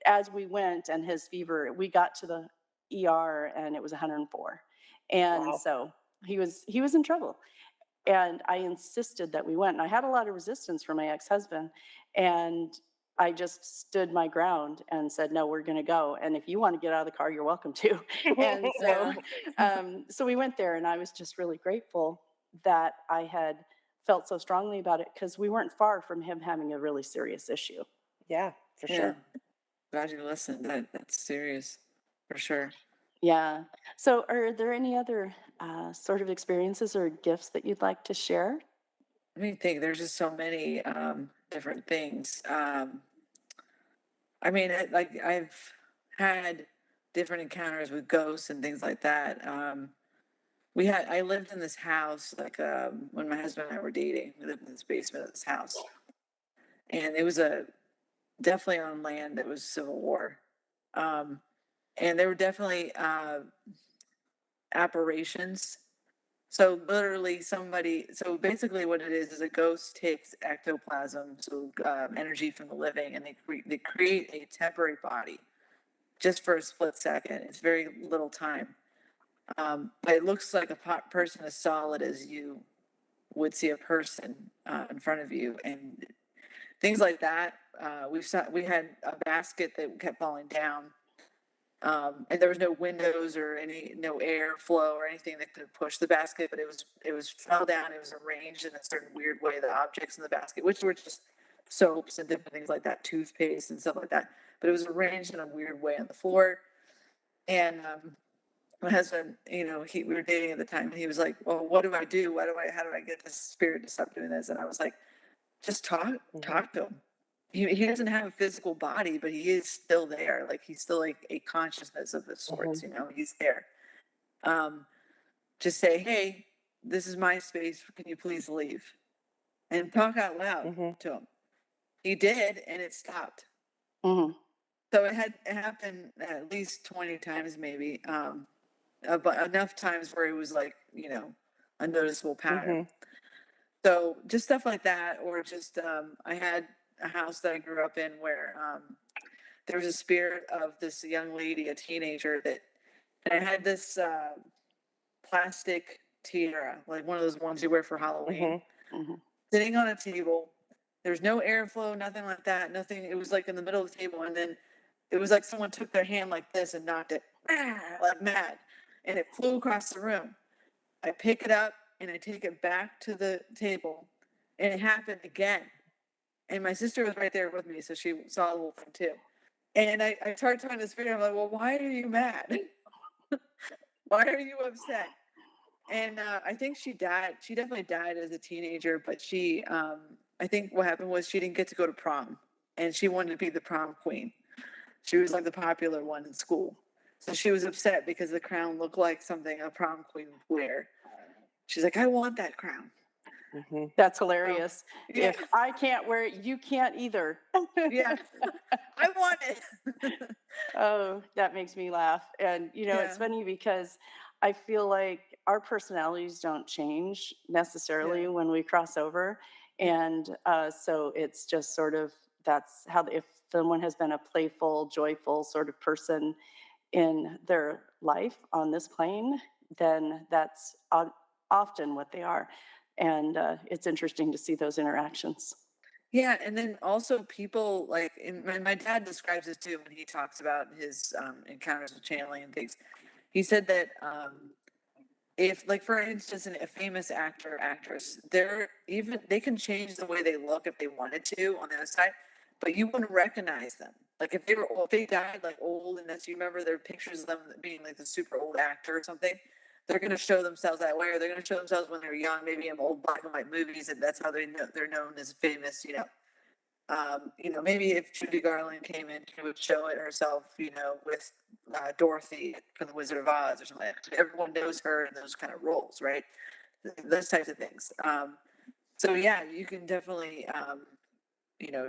as we went and his fever, we got to the ER and it was 104. And Wow. so he was in trouble. And I insisted that we went. And I had a lot of resistance from my ex-husband. And I just stood my ground and said, no, we're going to go. And if you want to get out of the car, you're welcome to. And so, Yeah. so we went there, and I was just really grateful that I had felt so strongly about it because we weren't far from him having a really serious issue. Yeah, for Yeah. sure. Glad you listened. That's serious for sure. Yeah. So, are there any other sort of experiences or gifts that you'd like to share? I mean, think there's just so many different things. I mean, like I've had different encounters with ghosts and things like that. I lived in this house like when my husband and I were dating. We lived in this basement of this house, and it was definitely on land that was Civil War. Um, and there were definitely apparitions. So literally so basically what it is a ghost takes ectoplasm, so energy from the living, and they create a temporary body just for a split second. It's very little time. But it looks like a person as solid as you would see a person in front of you, and things like that. We had a basket that kept falling down, and there was no windows or no airflow or anything that could push the basket, but it was fell down. It was arranged in a certain weird way. The objects in the basket, which were just soaps and different things like that, toothpaste and stuff like that, but it was arranged in a weird way on the floor. And my husband, we were dating at the time, and he was like, "Well, what do I do? How do I get this spirit to stop doing this?" And I was like, "Just Mhm. talk to him. He doesn't have a physical body, but he is still there. Like he's still like a consciousness of the sorts. Mhm. He's there. Um, just say, hey, this is my space. Can you please leave?" And talk out loud Mhm. to him. He did, and it stopped. Hmm. So it happened at least 20 times, maybe, but enough times where it was like, a noticeable pattern. Mhm. So just stuff like that, or just I had a house that I grew up in where there was a spirit of this young lady, a teenager, and I had this plastic tiara, like one of those ones you wear for Halloween, Mhm. Hmm. sitting on a table. There's no airflow, nothing like that, nothing. It was like in the middle of the table, and then it was like someone took their hand like this and knocked it like mad, and it flew across the room. I pick it up and I take it back to the table, and it happened again. And my sister was right there with me, so she saw the whole thing too. And I started talking to the spirit. I'm like, well, why are you mad? Why are you upset? And I think she died. She definitely died as a teenager, but I think what happened was she didn't get to go to prom, and she wanted to be the prom queen. She was like the popular one in school. So she was upset because the crown looked like something a prom queen would wear. She's like, I want that crown. Mhm. That's So, hilarious. yeah, If I can't wear it, you can't either. yeah, I want it. Oh, that makes me laugh. And, it's Yeah, funny because I feel like our personalities don't change yeah, necessarily when we cross over. And so it's just sort of that's how, if someone has been a playful, joyful sort of person in their life on this plane, then that's often what they are. And it's interesting to see those interactions. yeah. And then also people like, my dad describes this too when he talks about his encounters with channeling and things. He said that if, like, for instance, a famous actor or actress, they can change the way they look if they wanted to on the outside, but you wouldn't recognize them. Like if they were old, if they died like old, and you remember their pictures of them being like the super old actor or something, they're going to show themselves that way, or they're going to show themselves when they're young, maybe in old black and white movies, and that's how they're known as famous, Maybe if Judy Garland came in, she would show it herself, with Dorothy from The Wizard of Oz or something. Everyone knows her in those kind of roles, right? Those types of things. So yeah, you can definitely,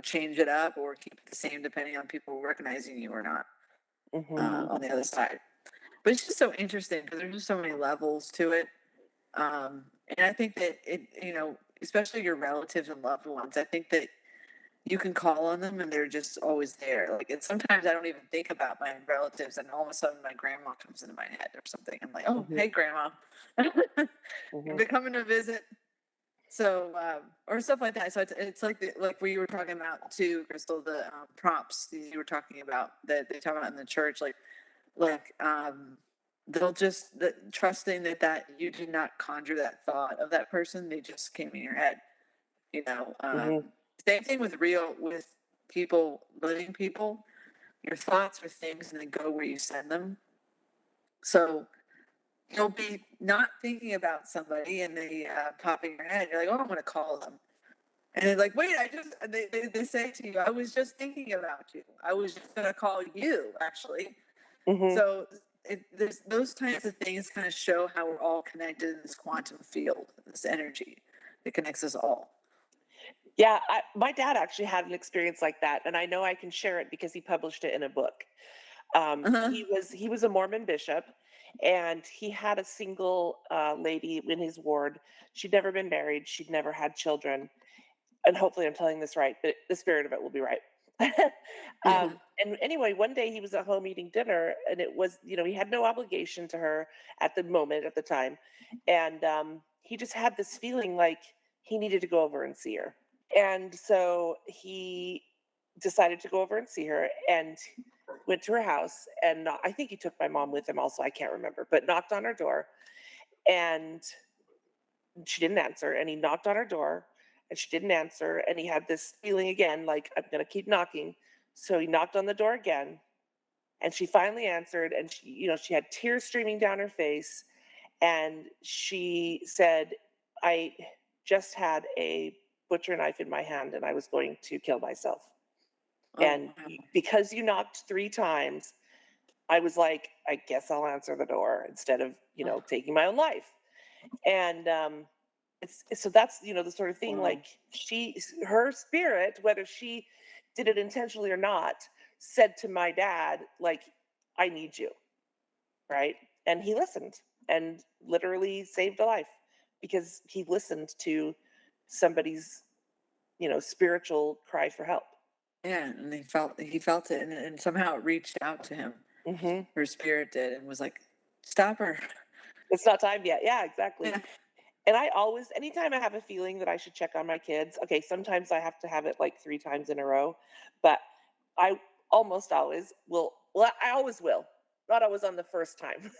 change it up or keep it the same depending on people recognizing you or not Hmm. on the other side. But it's just so interesting because there's just so many levels to it. And I think that especially your relatives and loved ones, I think that you can call on them and they're just always there. Like, and sometimes I don't even think about my relatives, and all of a sudden my grandma comes into my head or something. I'm like, oh, Hmm. hey, grandma, you've Hmm. been coming to visit. So, or stuff like that. So it's like like where you were talking about too, Crystal, the prompts that you were talking about that they talk about in the church, like they'll just trusting that you did not conjure that thought of that person, they just came in your head. You know, Hmm. same thing with people, living people. Your thoughts are things, and they go where you send them. So you'll be not thinking about somebody, and they pop in your head. You're like, oh, I'm going to call them. And it's like, wait, they say to you, I was just thinking about you. I was just going to call you, actually. Hmm. So there's those types of things kind of show how we're all connected in this quantum field, this energy that connects us all. Yeah, my dad actually had an experience like that, and I know I can share it because he published it in a book. Uh-huh. He was a Mormon bishop, and he had a single lady in his ward. She'd never been married. She'd never had children, and hopefully I'm telling this right, but the spirit of it will be right. Yeah. And anyway, one day he was at home eating dinner, and it was, he had no obligation to her at the moment, at the time. And he just had this feeling like he needed to go over and see her. And so he decided to go over and see her and went to her house. And I think he took my mom with him also. I can't remember, but knocked on her door. And she didn't answer, and he knocked on her door and she didn't answer, and he had this feeling again like, I'm going to keep knocking. So he knocked on the door again, and she finally answered, and she had tears streaming down her face, and she said, I just had a butcher knife in my hand and I was going to kill myself. Oh, And wow. because you knocked 3 times, I was like, I guess I'll answer the door instead of taking my own life. And so that's the sort of thing, Wow. like, her spirit, whether she did it intentionally or not, said to my dad, like, I need you, right? And he listened and literally saved a life because he listened to somebody's spiritual cry for help. Yeah, and he felt it, and somehow it reached out to him. Hmm. Her spirit did, and was like, "Stop her." It's not time yet. Yeah, exactly. Yeah. And I always, anytime I have a feeling that I should check on my kids, okay, sometimes I have to have it like 3 times in a row, but I almost always will. Well, I always will. Not always on the first time.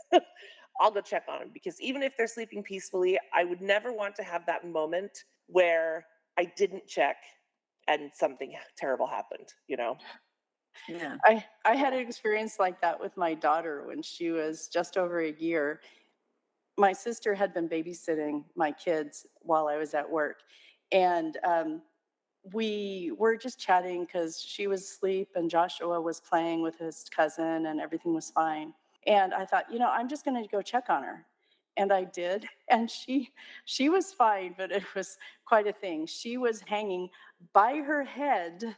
I'll go check on them because even if they're sleeping peacefully, I would never want to have that moment where I didn't check and something terrible happened. Yeah. I had an experience like that with my daughter when she was just over a year. My sister had been babysitting my kids while I was at work, and we were just chatting because she was asleep and Joshua was playing with his cousin and everything was fine. And I thought, I'm just going to go check on her. And I did, and she was fine, but it was quite a thing. She was hanging by her head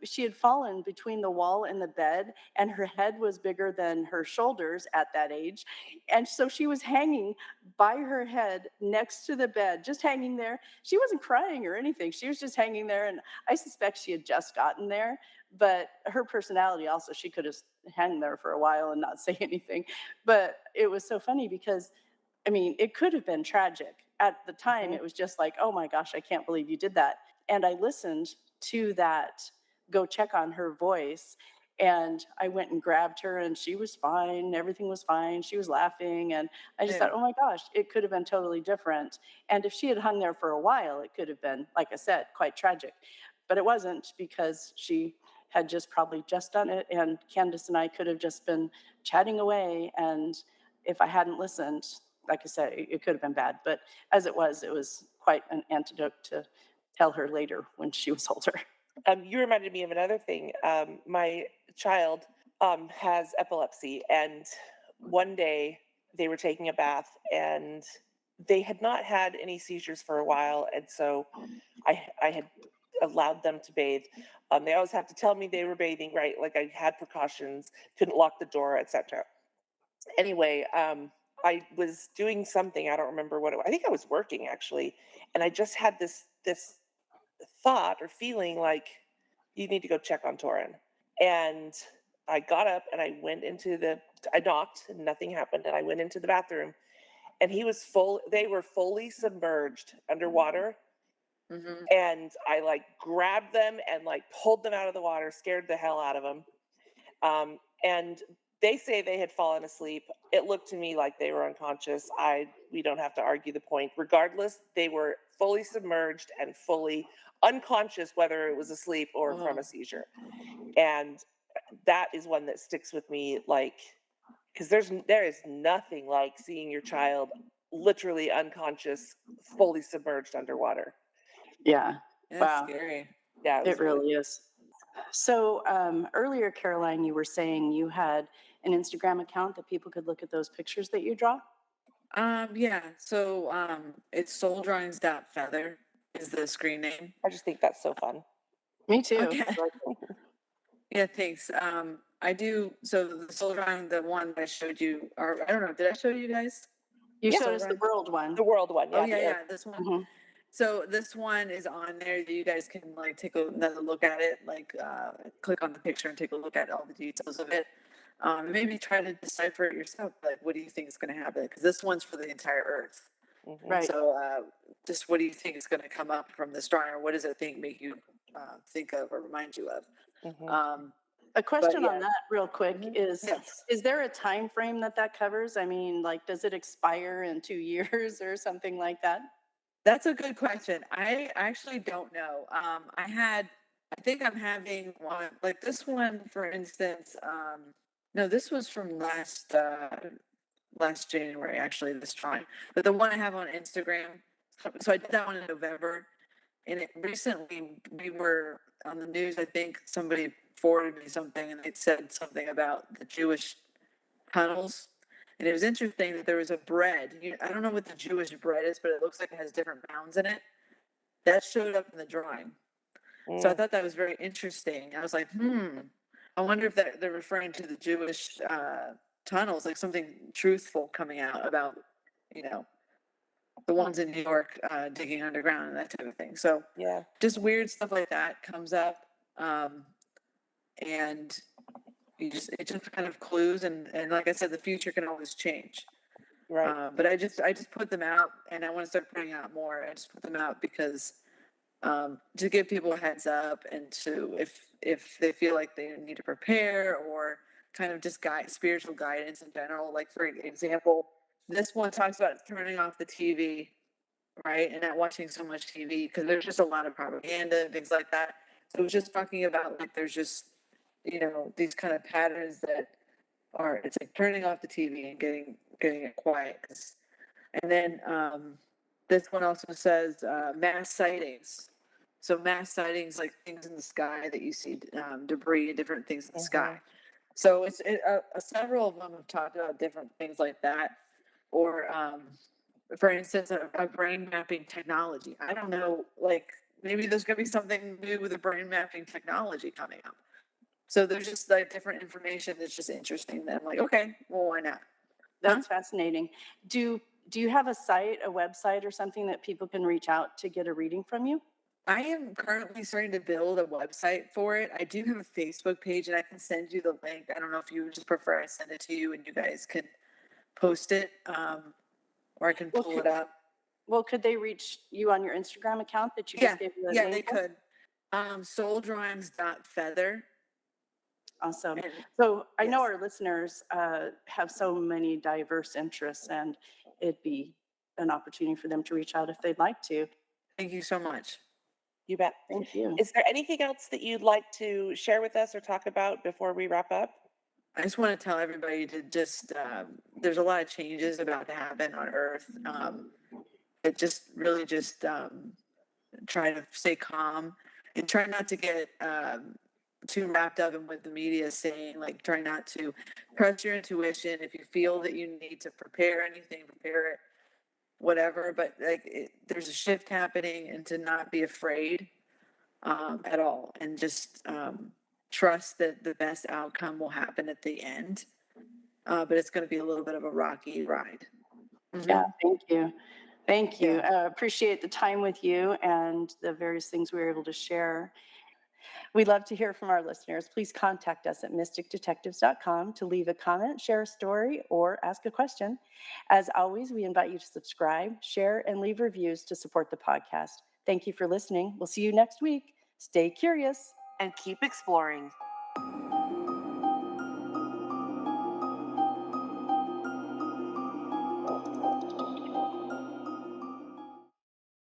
she had fallen between the wall and the bed, and her head was bigger than her shoulders at that age, and so she was hanging by her head next to the bed, just hanging there. She wasn't crying or anything, she was just hanging there, and I suspect she had just gotten there. But her personality also, she could have hung there for a while and not say anything. But it was so funny because, I mean, it could have been tragic. At the time, Hmm. it was just like, oh my gosh, I can't believe you did that. And I listened to that go check on her voice. And I went and grabbed her, and she was fine. Everything was fine. She was laughing. And I just thought, Yeah. oh my gosh, it could have been totally different. And if she had hung there for a while, it could have been, like I said, quite tragic. But it wasn't because she had just probably just done it. And Candace and I could have just been chatting away. And if I hadn't listened, like I said, it could have been bad. But as it was quite an antidote to tell her later when she was older. You reminded me of another thing. My child has epilepsy, and one day they were taking a bath, and they had not had any seizures for a while, and so I had allowed them to bathe. They always have to tell me they were bathing, right? Like I had precautions, couldn't lock the door, etc. Anyway, I was doing something. I don't remember what it was. I think I was working actually, and I just had this thought or feeling like you need to go check on Torin. And I got up and I knocked and nothing happened. And I went into the bathroom and they were fully submerged underwater. Hmm. And I like grabbed them and like pulled them out of the water, scared the hell out of them. And they say they had fallen asleep. It looked to me like they were unconscious. We don't have to argue the point. Regardless, they were fully submerged and fully unconscious, whether it was asleep or from a Oh, seizure. And that is one that sticks with me, like, because there is nothing like seeing your child literally unconscious, fully submerged underwater. Yeah. that's Wow. scary. Yeah, it It was really. really is. So earlier, Caroline, you were saying you had an Instagram account that people could look at those pictures that you draw. Yeah. So it's souldrawings.feather is the screen name. I just think that's so fun. Me too. Okay. Yeah, thanks. I do. So the soul drawing, the one that I showed you, or I don't know, did I show you guys You the Yeah, showed soul us the drawing? world one. the world one. Oh Yeah, yeah, the Earth. yeah, this one. Mhm. So this one is on there that you guys can like take another look at it, like click on the picture and take a look at all the details of it. Maybe try to decipher it yourself. Like, what do you think is going to happen? Because this one's for the entire Earth. Mhm. Right. So, just what do you think is going to come up from this drawing, or what does it think make you think of or remind you of? Mhm. Um, A but question yeah, on that real quick mhm, is, yes. is there a time frame that covers? I mean, like, does it expire in 2 years or something like that? That's a good question. I actually don't know. I think I'm having one like this one, for instance. No, this was from last January, actually, this drawing. But the one I have on Instagram, so I did that one in November, and it recently we were on the news. I think somebody forwarded me something, and it said something about the Jewish tunnels. And it was interesting that there was a bread. I don't know what the Jewish bread is, but it looks like it has different mounds in it. That showed up in the drawing. So I Mm. thought that was very interesting. I was like, I wonder if they're referring to the Jewish tunnels, like something truthful coming out about, you know, the ones in New York digging underground and that type of thing. So Yeah. just weird stuff like that comes up. And it just kind of clues, and like I said, the future can always change. Right. But I just put them out, and I want to start putting out more. I just put them out because to give people a heads up, and to if they feel like they need to prepare, or kind of just spiritual guidance in general. Like, for example, this one talks about turning off the TV, right, and not watching so much TV because there's just a lot of propaganda and things like that. So it's just talking about like there's just these kind of patterns that it's like turning off the TV and getting it quiet. And then this one also says mass sightings. So mass sightings, like things in the sky that you see, debris and different things in the sky. Mhm. So several of them have talked about different things like that, or for instance, a brain mapping technology. I don't know, like maybe there's going to be something new with the brain mapping technology coming up. So there's just like different information that's just interesting. That I'm like, okay, well, why not? That's fascinating. Do you have a site, a website or something that people can reach out to get a reading from you? I am currently starting to build a website for it. I do have a Facebook page, and I can send you the link. I don't know if you would just prefer I send it to you and you guys can post it, or I can Well, pull it up. could they reach you on your Instagram account that you Yeah, just gave me the yeah, name they for? could. Souldrawings.feather. Awesome. And So I know yes, our listeners have so many diverse interests, and it'd be an opportunity for them to reach out if they'd like to. thank you so much. You bet. Thank you. Is there anything else that you'd like to share with us or talk about before we wrap up? I just want to tell everybody to just, there's a lot of changes about to happen on Earth. It just really just try to stay calm and try not to get too wrapped up in what the media is saying. Like, try not to trust your intuition. If you feel that you need to prepare anything, prepare it, whatever. But like, there's a shift happening, and to not be afraid at all, and just trust that the best outcome will happen at the end. But it's going to be a little bit of a rocky ride. Yeah, Mhm. thank you. Thank you. Yeah. Appreciate the time with you and the various things we were able to share. We'd love to hear from our listeners. Please contact us at mysticdetectives.com to leave a comment, share a story, or ask a question. As always, we invite you to subscribe, share, and leave reviews to support the podcast. Thank you for listening. We'll see you next week. Stay curious. And keep exploring.